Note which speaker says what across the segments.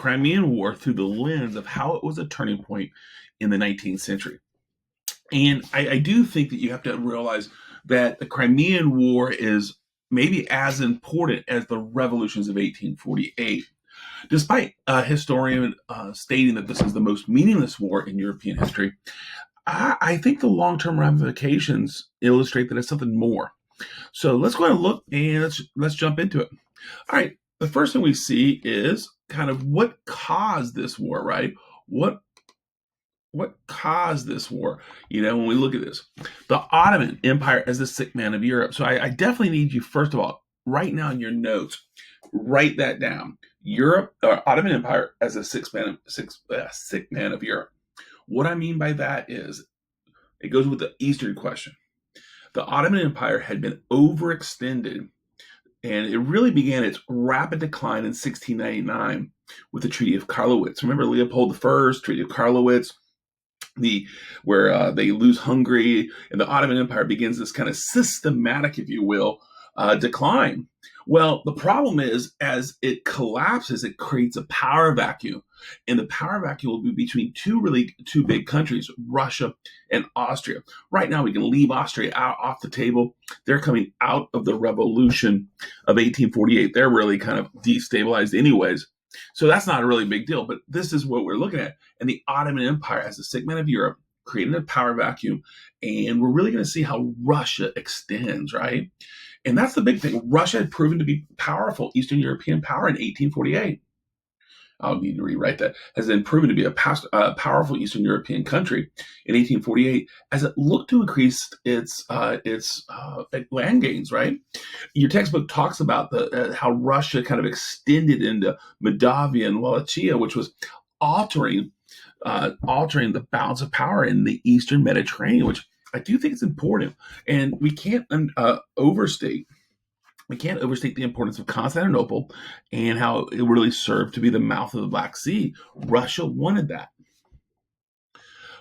Speaker 1: Crimean War through the lens of how it was a turning point in the 19th century. And I do think that you have to realize that the Crimean War is maybe as important as the revolutions of 1848. Despite a historian stating that this is the most meaningless war in European history, I think the long-term ramifications illustrate that it's something more. So let's go ahead and look and let's jump into it. All right, the first thing we see is kind of what caused this war, right? What caused this war? When we look at this, the Ottoman Empire as the sick man of Europe. So I definitely need you, first of all, right now in your notes, write that down. Europe, Ottoman Empire as a sick man of Europe. What I mean by that is, it goes with the Eastern question. The Ottoman Empire had been overextended, and it really began its rapid decline in 1699 with the Treaty of Karlowitz. Remember Leopold I, Treaty of Karlowitz, where they lose Hungary, and the Ottoman Empire begins this kind of systematic, if you will, decline. Well, the problem is, as it collapses, it creates a power vacuum, and the power vacuum will be between two big countries, Russia and Austria. Right now, we can leave Austria off the table. They're coming out of the revolution of 1848. They're really kind of destabilized anyways. So that's not a really big deal, but this is what we're looking at. And the Ottoman Empire as the segment of Europe, creating a power vacuum. And we're really going to see how Russia extends, right? And that's the big thing. Russia had proven to be powerful Eastern European power in 1848. I'll need to rewrite that. Has been proven to be a powerful Eastern European country in 1848 as it looked to increase its land gains. Right, your textbook talks about how Russia kind of extended into Moldavia and Wallachia, which was altering the balance of power in the Eastern Mediterranean, which I do think is important, and we can't overstate. We can't overstate the importance of Constantinople and how it really served to be the mouth of the Black Sea. Russia wanted that.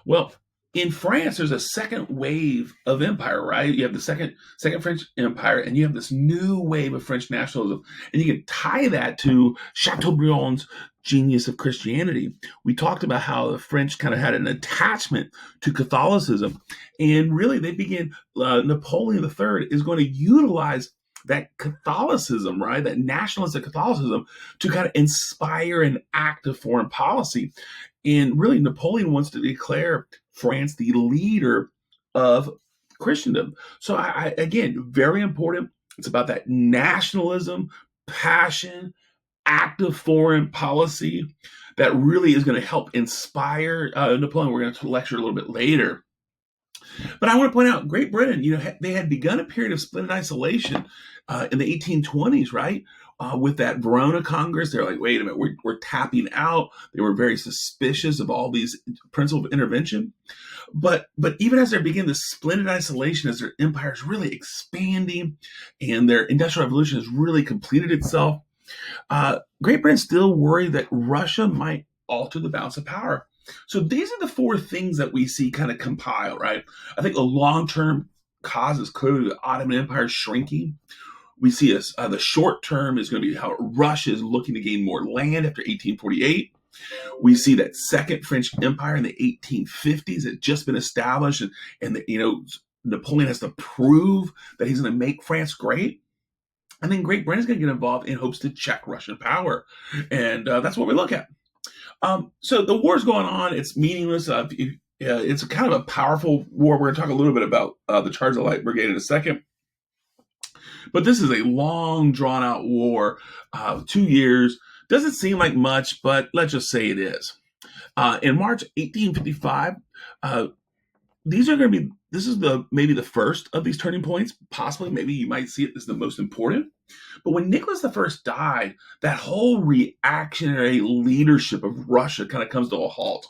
Speaker 1: Well, in France, there's a second wave of empire, right? You have the second French Empire, and you have this new wave of French nationalism. And you can tie that to Chateaubriand's genius of Christianity. We talked about how the French kind of had an attachment to Catholicism. And really, they began, Napoleon III is going to utilize that Catholicism, right, that nationalistic Catholicism, to kind of inspire an active foreign policy. And really, Napoleon wants to declare France the leader of Christendom. So, again, very important. It's about that nationalism, passion, active foreign policy that really is going to help inspire Napoleon. We're going to lecture a little bit later. But I want to point out, Great Britain, they had begun a period of splendid isolation in the 1820s, right? With that Verona Congress, they're like, wait a minute, we're tapping out. They were very suspicious of all these principles of intervention. But even as they begin this splendid isolation, as their empire is really expanding and their industrial revolution has really completed itself, Great Britain still worried that Russia might alter the balance of power. So these are the four things that we see kind of compile, right? I think the long-term cause is clearly the Ottoman Empire shrinking. We see the short term is going to be how Russia is looking to gain more land after 1848. We see that second French Empire in the 1850s had just been established, and Napoleon has to prove that he's going to make France great. And then Great Britain is going to get involved in hopes to check Russian power. And that's what we look at. So the war's going on. It's meaningless. It's kind of a powerful war. We're going to talk a little bit about the Charge of the Light Brigade in a second. But this is a long, drawn-out war. 2 years. Doesn't seem like much, but let's just say it is. In March 1855, this is maybe the first of these turning points. Possibly, maybe you might see it as the most important. But when Nicholas I died, that whole reactionary leadership of Russia kind of comes to a halt.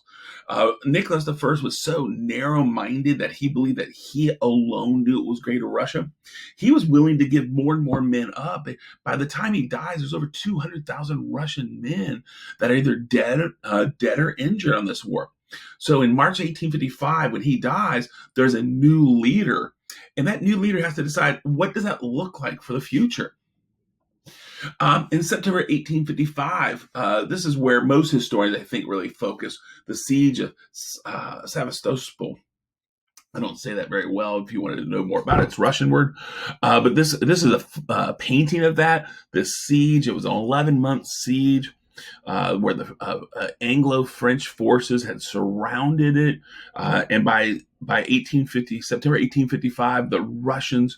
Speaker 1: Nicholas I was so narrow-minded that he believed that he alone knew it was greater Russia. He was willing to give more and more men up. By the time he dies, there's over 200,000 Russian men that are either dead or injured on this war. So in March 1855, when he dies, there's a new leader. And that new leader has to decide, what does that look like for the future? In September 1855, this is where most historians, I think, really focus the siege of Sevastopol. I don't say that very well. If you wanted to know more about it, it's a Russian word. But this is a painting of that. This siege. It was an 11-month siege where the Anglo-French forces had surrounded it, and by 1850, September 1855, the Russians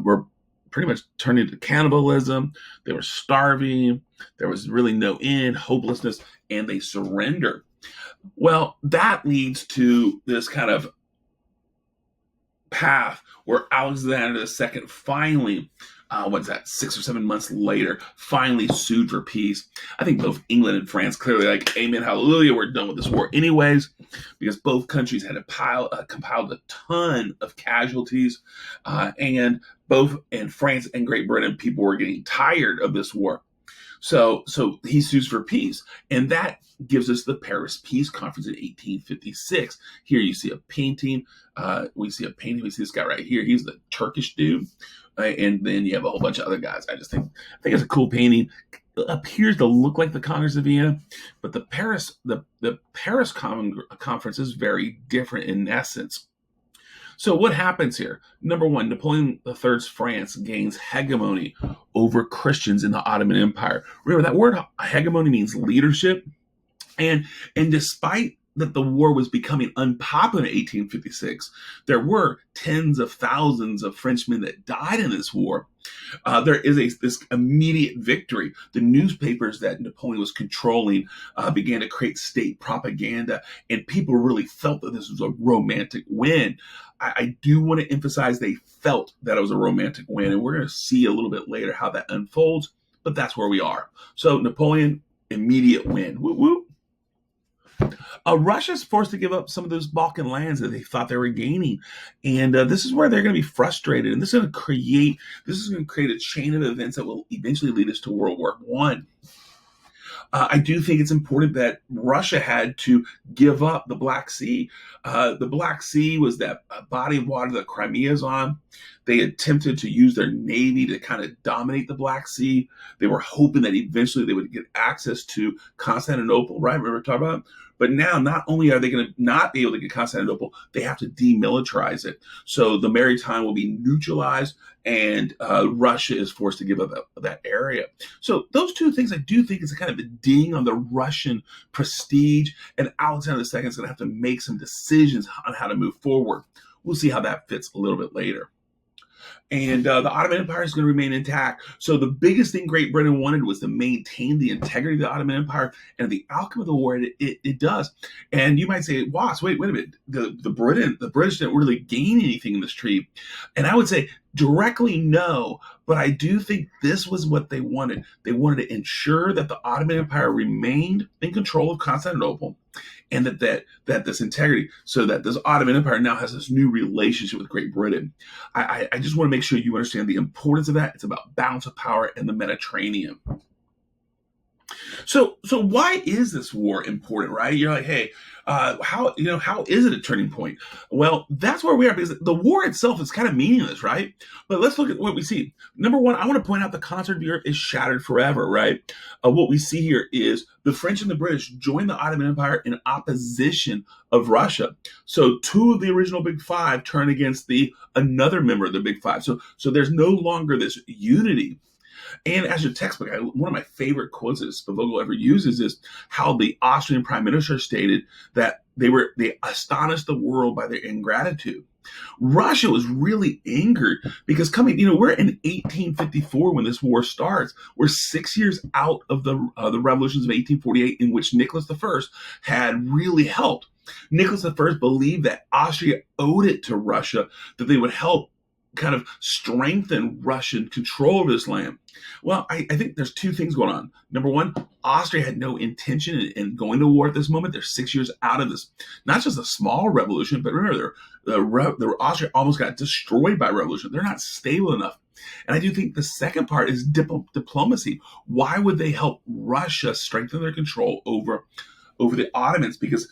Speaker 1: were pretty much turned into cannibalism. They were starving. There was really no end, hopelessness, and they surrendered. Well, that leads to this kind of path where Alexander II finally, what's that, 6 or 7 months later, finally sued for peace. I think both England and France clearly like, amen, hallelujah, we're done with this war anyways, because both countries had compiled a ton of casualties, and both in France and Great Britain, people were getting tired of this war. So he sues for peace, and that gives us the Paris Peace Conference in 1856. Here you see a painting. We see this guy right here. He's the Turkish dude, and then you have a whole bunch of other guys. I think it's a cool painting. It appears to look like the Congress of Vienna, but the Paris Conference is very different in essence. So what happens here? Number one, Napoleon III's France gains hegemony over Christians in the Ottoman Empire. Remember, that word hegemony means leadership. And despite that the war was becoming unpopular in 1856, there were tens of thousands of Frenchmen that died in this war. There is this immediate victory. The newspapers that Napoleon was controlling began to create state propaganda, and people really felt that this was a romantic win. I do want to emphasize they felt that it was a romantic win, and we're going to see a little bit later how that unfolds, but that's where we are. So Napoleon, immediate win. Woo woo. Russia's forced to give up some of those Balkan lands that they thought they were gaining, and this is where they're going to be frustrated. And this is going to create a chain of events that will eventually lead us to World War I. I do think it's important that Russia had to give up the Black Sea. The Black Sea was that body of water that Crimea is on. They attempted to use their navy to kind of dominate the Black Sea. They were hoping that eventually they would get access to Constantinople, right? Remember talking about? But now, not only are they going to not be able to get Constantinople, they have to demilitarize it. So the maritime will be neutralized, and Russia is forced to give up that area. So those two things, I do think, is a kind of a ding on the Russian prestige, and Alexander II is going to have to make some decisions on how to move forward. We'll see how that fits a little bit later. And the Ottoman Empire is going to remain intact. So the biggest thing Great Britain wanted was to maintain the integrity of the Ottoman Empire, and the outcome of the war, it does. And you might say, "Woss, wait a minute. The British didn't really gain anything in this treaty." And I would say directly no, but I do think this was what they wanted. They wanted to ensure that the Ottoman Empire remained in control of Constantinople, and that this integrity, so that this Ottoman Empire now has this new relationship with Great Britain. I just want to make sure you understand the importance of that. It's about balance of power in the Mediterranean. So why is this war important, right? You're like, hey, how is it a turning point? Well, that's where we are, because the war itself is kind of meaningless, right? But let's look at what we see. Number one, I want to point out the concert of Europe is shattered forever, right? What we see here is the French and the British joined the Ottoman Empire in opposition of Russia. So two of the original Big Five turn against another member of the Big Five. So there's no longer this unity. And as your textbook, one of my favorite quotes that Spivogel ever uses is how the Austrian prime minister stated that they astonished the world by their ingratitude. Russia was really angered because we're in 1854 when this war starts. We're 6 years out of the revolutions of 1848, in which Nicholas I had really helped. Nicholas I believed that Austria owed it to Russia that they would help kind of strengthen Russian control of this land. Well, I think there's two things going on. Number one, Austria had no intention in going to war at this moment. They're 6 years out of this, not just a small revolution, but remember, Austria almost got destroyed by revolution. They're not stable enough. And I do think the second part is diplomacy. Why would they help Russia strengthen their control over the Ottomans? Because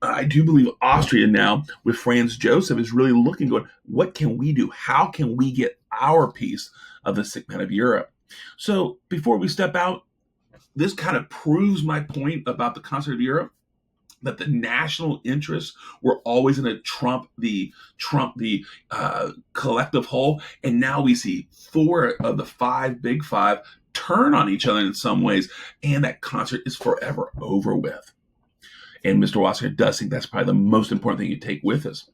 Speaker 1: I do believe Austria now, with Franz Joseph, is really looking, going, what can we do? How can we get our piece of the sick man of Europe? So before we step out, this kind of proves my point about the concert of Europe, that the national interests were always going to trump the collective whole. And now we see four of the five big five turn on each other in some ways, and that concert is forever over with. And Mr. Wasser does think that's probably the most important thing you take with us.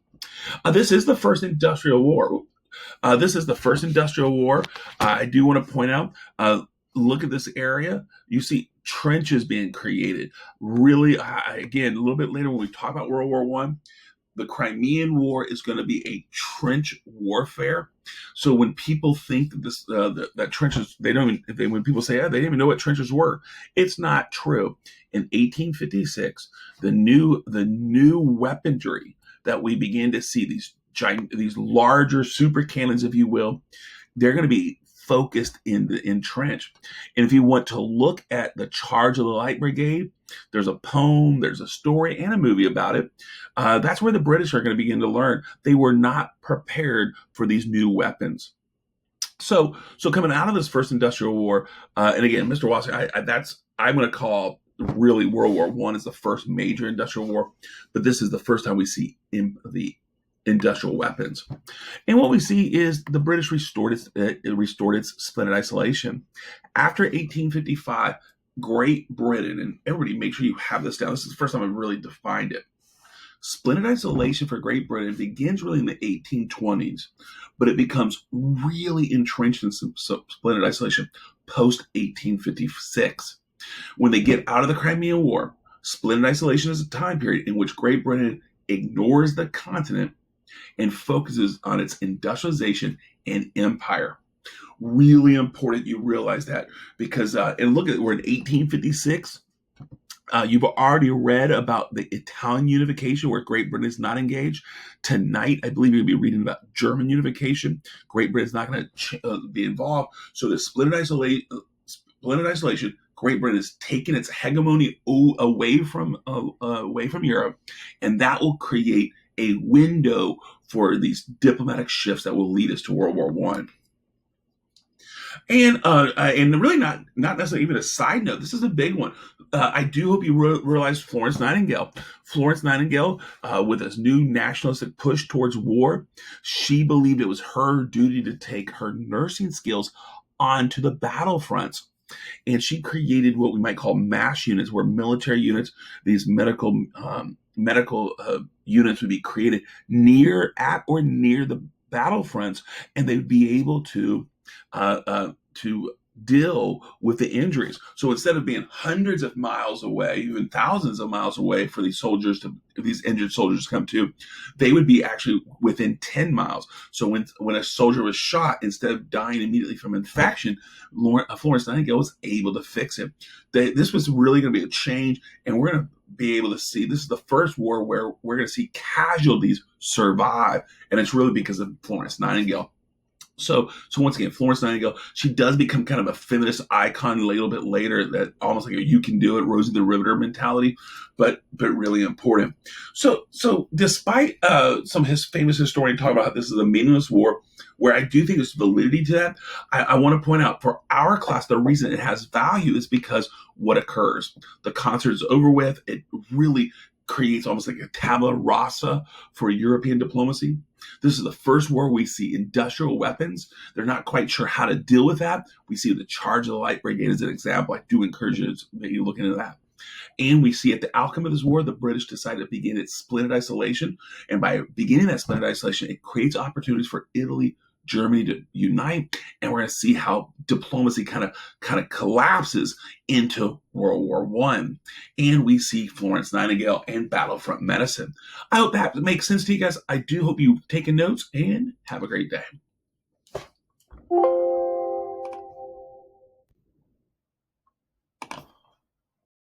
Speaker 1: This is the first industrial war. I do want to point out, look at this area. You see trenches being created. Really, again, a little bit later when we talk about World War One, the Crimean War is going to be a trench warfare. So when people think that trenches, they don't even, when people say, they didn't even know what trenches were, it's not true. In 1856, the new weaponry that we begin to see, these larger super cannons, if you will, they're going to be focused in trench. And if you want to look at the Charge of the Light Brigade, there's a poem, there's a story, and a movie about it. That's where the British are going to begin to learn. They were not prepared for these new weapons. So coming out of this first industrial war, and again, Mr. Wasser, I'm going to call really World War One is the first major industrial war, but this is the first time we see the industrial weapons. And what we see is the British restored its splendid isolation. After 1855, Great Britain, and everybody make sure you have this down. This is the first time I've really defined it. Splendid isolation for Great Britain begins really in the 1820s, but it becomes really entrenched in some splendid isolation post 1856. When they get out of the Crimean War, splendid isolation is a time period in which Great Britain ignores the continent and focuses on its industrialization and empire. Really important you realize that, because and look at, we're in 1856. You've already read about the Italian unification where Great Britain is not engaged. Tonight, I believe you'll be reading about German unification. Great Britain is not going to be involved. So the splendid isolation, Great Britain is taking its hegemony away from Europe, and that will create a window for these diplomatic shifts that will lead us to World War One. And really not necessarily even a side note. This is a big one. I do hope you realize Florence Nightingale. With this new nationalistic push towards war, she believed it was her duty to take her nursing skills onto the battlefronts. And she created what we might call MASH units, where military units, these medical units would be created at or near the battlefronts, and they'd be able to deal with the injuries. So instead of being hundreds of miles away, even thousands of miles away for these injured soldiers to come to, they would be actually within 10 miles. So when a soldier was shot, instead of dying immediately from infection, Florence Nightingale was able to fix him. This was really going to be a change, and we're going to be able to see, this is the first war where we're going to see casualties survive, and it's really because of Florence Nightingale. So once again, Florence Nightingale, she does become kind of a feminist icon a little bit later, that almost like a you can do it, Rosie the Riveter mentality, but really important. So despite some famous historian talking about how this is a meaningless war, where I do think there's validity to that, I want to point out for our class, the reason it has value is because what occurs. The concert is over with. It really creates almost like a tabula rasa for European diplomacy. This is the first war we see industrial weapons. They're not quite sure how to deal with that. We see the Charge of the Light Brigade as an example. I do encourage you to maybe look into that. And we see at the outcome of this war, the British decided to begin its splendid isolation. And by beginning that splendid isolation, it creates opportunities for Italy, Germany to unite, and we're going to see how diplomacy kind of collapses into World War One, and we see Florence Nightingale and battlefront medicine. I hope that makes sense to you guys. I do hope you've taken notes, and have a great day.